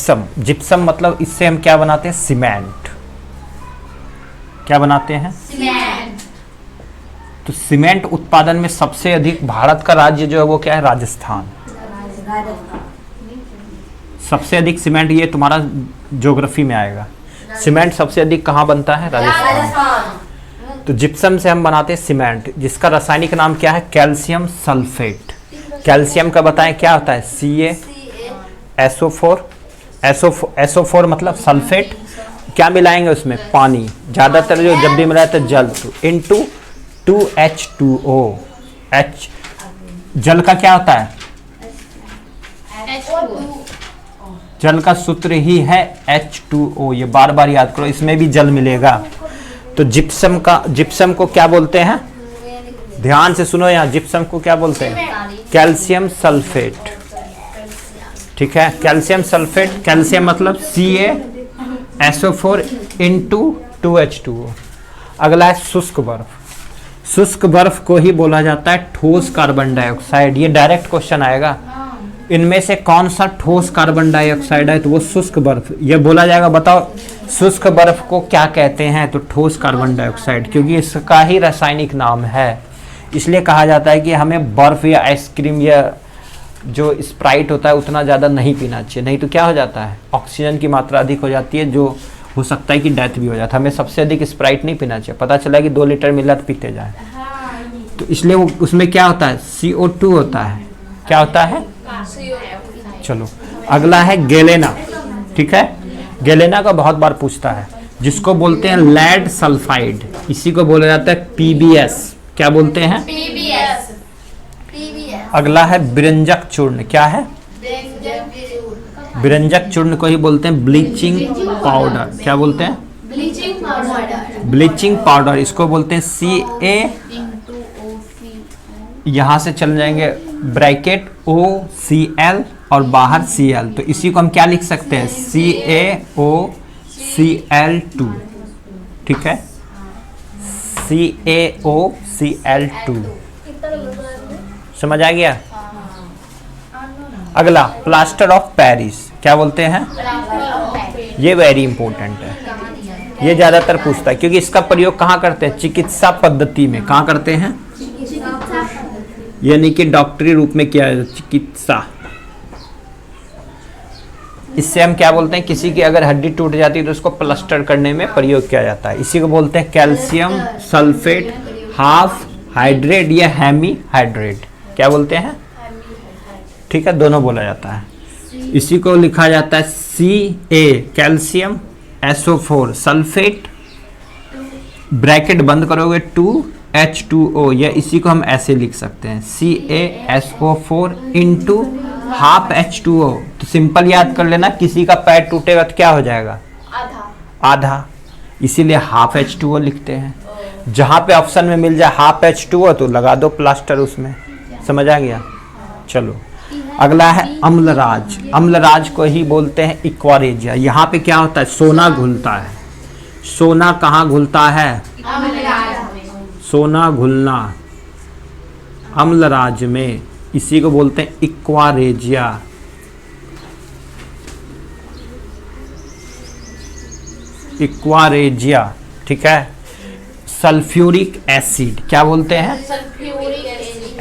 Gypsum. Gypsum मतलब इससे हम क्या बनाते हैं? सीमेंट। क्या बनाते हैं? सीमेंट। तो सीमेंट उत्पादन में सबसे अधिक भारत का राज्य जो है वो क्या है? राजस्थान। सबसे अधिक सीमेंट, ये तुम्हारा ज्योग्राफी में आएगा। सीमेंट सबसे अधिक कहाँ बनता है? राजस्थान। तो जिप्सम से हम बनाते हैं सीमेंट, जिसका रासायनिक नाम क्या है? Calcium sulphate. कैल्शियम का बताएं क्या होता है? CaSO4। SO4 मतलब सल्फेट। क्या मिलाएंगे उसमें? पानी। ज्यादातर जो जब भी मिलाए तो जल, तो इनटू 2H2O। H जल का क्या होता है? जल का सूत्र ही है H2O। ये बार बार याद करो, इसमें भी जल मिलेगा। तो जिप्सम को क्या बोलते हैं? ध्यान से सुनो, यहाँ जिप्सम को क्या बोलते हैं? Calcium sulphate. ठीक है, कैल्शियम सल्फेट। कैल्शियम मतलब CaSO4 इंटू 2H2O। अगला है शुष्क बर्फ। शुष्क बर्फ को ही बोला जाता है ठोस कार्बन डाइऑक्साइड। ये डायरेक्ट क्वेश्चन आएगा, इनमें से कौन सा ठोस कार्बन डाइऑक्साइड है? तो वो शुष्क बर्फ। ये बोला जाएगा, बताओ शुष्क बर्फ को क्या कहते हैं? तो ठोस कार्बन डाइऑक्साइड, क्योंकि इसका ही रासायनिक नाम है। इसलिए कहा जाता है कि हमें बर्फ या आइसक्रीम या जो स्प्राइट होता है उतना ज़्यादा नहीं पीना चाहिए, नहीं तो क्या हो जाता है? ऑक्सीजन की मात्रा अधिक हो जाती है, जो हो सकता है कि डेथ भी हो जाता है। हमें सबसे अधिक स्प्राइट नहीं पीना चाहिए। पता चला कि 2 लीटर मिला तो पीते जाए। तो इसलिए उसमें क्या होता है? CO2 होता है। क्या होता है? चलो अगला है गेलेना। ठीक है, गेलेना का बहुत बार पूछता है, जिसको बोलते हैं लेड सल्फाइड। इसी को बोला जाता है PBS। क्या बोलते हैं? PBS। अगला है बिरंजक चूर्ण। क्या है? बिरंजक चूर्ण को ही बोलते हैं ब्लीचिंग पाउडर। क्या बोलते हैं? Bleaching powder. Bleaching powder. इसको बोलते हैं CA, यहाँ से चल जाएंगे ब्रैकेट OCl और बाहर Cl, तो इसी को हम क्या लिख सकते हैं? CaOCl2। ठीक है, CaOCl2। समझ आ गया? अगला प्लास्टर ऑफ पेरिस। क्या बोलते हैं? ये वेरी इंपॉर्टेंट है, ये ज्यादातर पूछता है, क्योंकि इसका प्रयोग कहाँ करते हैं? चिकित्सा पद्धति में। कहाँ करते हैं? यानी कि डॉक्टरी रूप में किया जाता है, चिकित्सा। इससे हम क्या बोलते हैं? किसी की अगर हड्डी टूट जाती है तो उसको प्लास्टर करने में प्रयोग किया जाता है। इसी को बोलते हैं कैल्शियम सल्फेट हाफ हाइड्रेट या हेमी हाइड्रेट। क्या बोलते हैं? ठीक है, दोनों बोला जाता है। इसी को लिखा जाता है Ca calcium SO4 sulphate, bracket बंद करोगे 2H2O, या इसी को हम ऐसे लिख सकते हैं CaSO4 इंटू हाफ H2O। तो सिंपल याद कर लेना, किसी का पैर टूटेगा तो क्या हो जाएगा? आधा। इसीलिए हाफ H2O लिखते हैं। जहाँ पे ऑप्शन में मिल जाए हाफ H2O तो लगा दो प्लास्टर उसमें। समझ आ गया? चलो अगला है अम्लराज। अम्लराज को ही बोलते हैं इक्वारेजिया। यहाँ पे क्या होता है? सोना घुलता है। सोना कहाँ घुलता है? सोना घुलना अम्लराज में, इसी को बोलते हैं इक्वारेजिया। इक्वारेजिया। ठीक है, सल्फ्यूरिक एसिड। क्या बोलते हैं?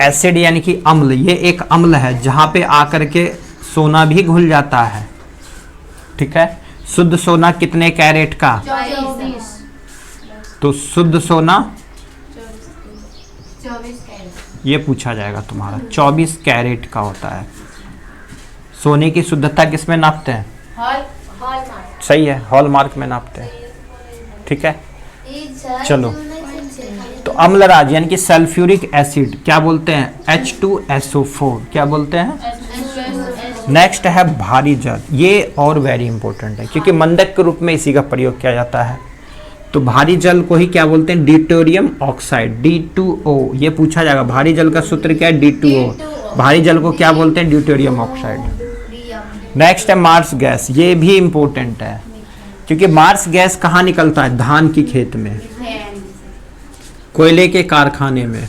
एसिड यानी कि अम्ल। ये एक अम्ल है जहाँ पे आकर के सोना भी घुल जाता है। ठीक है, शुद्ध सोना कितने कैरेट का? 24। तो शुद्ध सोना 24 कैरेट। ये पूछा जाएगा तुम्हारा, 24 कैरेट का होता है। सोने की शुद्धता किस में नापते हैं? हॉलमार्क। सही है, हॉलमार्क में नापते हैं। ठीक है, चलो तो अम्लराज यानी कि सल्फ्यूरिक एसिड क्या बोलते हैं? H2SO4। क्या बोलते हैं? नेक्स्ट है भारी जल। ये और वेरी इंपॉर्टेंट है, क्योंकि मंदक के रूप में इसी का प्रयोग किया जाता है। तो भारी जल को ही क्या बोलते हैं? Deuterium oxide, D2O। ये पूछा जाएगा, भारी जल का सूत्र क्या है? D2O। भारी जल को क्या बोलते हैं? Deuterium oxide. नेक्स्ट है मार्स गैस। ये भी इंपॉर्टेंट है, क्योंकि मार्स गैस कहाँ निकलता है? धान की खेत में, कोयले के कारखाने में,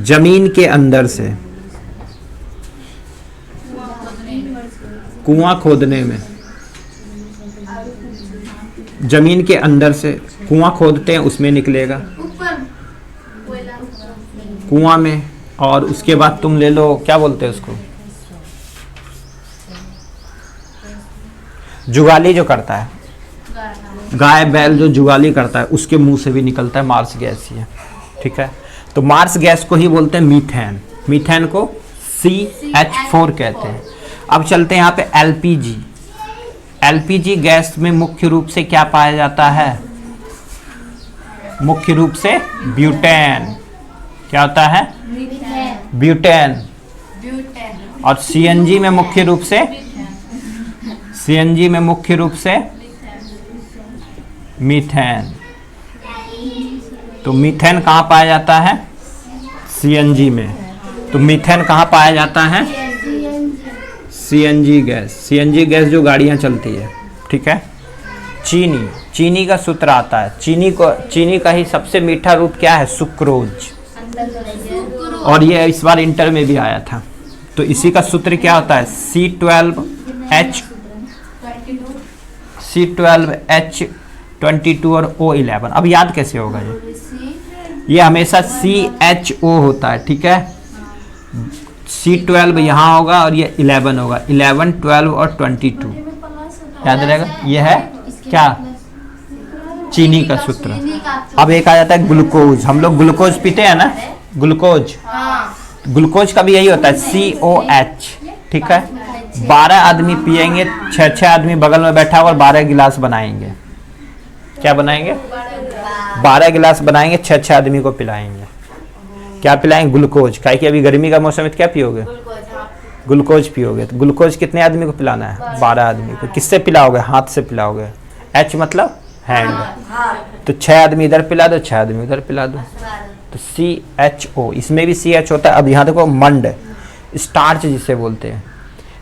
जमीन के अंदर से। कुआं खोदने में, जमीन के अंदर से कुआं खोदते हैं, उसमें निकलेगा ऊपर कोयला कुआं में। और उसके बाद तुम ले लो, क्या बोलते हैं उसको, जुगाली जो करता है, गाय बैल जो जुगाली करता है, उसके मुंह से भी निकलता है मार्स गैस ही है। ठीक है, तो मार्स गैस को ही बोलते हैं मीथेन। मीथेन को CH4 कहते हैं। अब चलते हैं यहाँ पे LPG। LPG गैस में मुख्य रूप से क्या पाया जाता है? मुख्य रूप से ब्यूटेन। क्या होता है? ब्यूटेन। और CNG में मुख्य रूप से, CNG में मुख्य रूप से मीथेन। तो मीथेन कहाँ पाया जाता है? CNG में। तो मीथेन कहाँ पाया जाता है? CNG gas. CNG गैस जो गाड़ियाँ चलती है। ठीक है। चीनी, चीनी का सूत्र आता है। चीनी का ही सबसे मीठा रूप क्या है? सुक्रोज। और ये इस बार इंटर में भी आया था। तो इसी का सूत्र क्या होता है? C12H22 और O11। अब याद कैसे होगा ये हमेशा CHO होता है। ठीक है, C12 यहाँ होगा और ये 11 होगा। 11, 12 और 22 याद रहेगा। ये है क्या? चीनी का सूत्र। अब एक आ जाता है ग्लूकोज। हम लोग ग्लूकोज पीते हैं ना, ग्लूकोज। ग्लूकोज का भी यही होता है COH। ठीक है, 12 आदमी पिएंगे, 6 आदमी बगल में बैठा होगा और 12 गिलास बनाएंगे। क्या बनाएंगे? 12 गिलास बनाएंगे, 6 आदमी को पिलाएंगे। क्या पिलाएंगे? ग्लूकोज। क्या कि अभी गर्मी का मौसम है, क्या पियोगे? ग्लूकोज पियोगे। तो ग्लूकोज कितने आदमी को पिलाना है? 12 आदमी को। किससे पिलाओगे? हाथ से पिलाओगे। H मतलब हैंड। तो 6 आदमी इधर पिला दो, 6 आदमी उधर पिला दो। तो CHO, इसमें भी CH होता है। अब यहाँ देखो, मंड, स्टार्च जिसे बोलते हैं,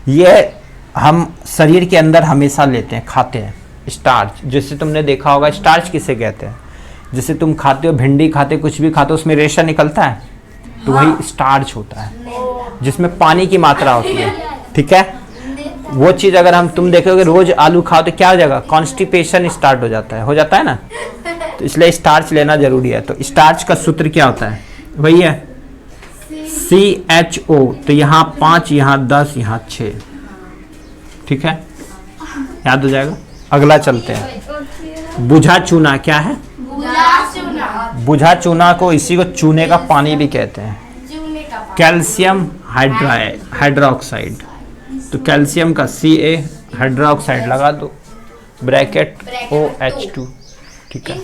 ये हम शरीर के अंदर हमेशा लेते हैं, खाते हैं। स्टार्च, जैसे तुमने देखा होगा, स्टार्च किसे कहते हैं? जैसे तुम खाते हो, भिंडी खाते, कुछ भी खाते हो, उसमें रेशा निकलता है, तो वही स्टार्च होता है, जिसमें पानी की मात्रा होती है। ठीक है, वो चीज़ अगर तुम देखोगे रोज आलू खाओ तो क्या हो जाएगा? कॉन्स्टिपेशन स्टार्ट हो जाता है ना। तो इसलिए स्टार्च लेना जरूरी है। तो स्टार्च का सूत्र क्या होता है? वही है CHO। तो यहाँ 5, यहाँ 10, यहाँ 6। ठीक है, याद हो जाएगा। अगला चलते हैं। बुझा चूना। क्या है? बुझा चूना को, इसी को चूने का पानी भी कहते हैं। Calcium hydroxide. तो कैल्शियम का Ca, हाइड्रोक्साइड लगा दो, ब्रैकेट OH2। ठीक है,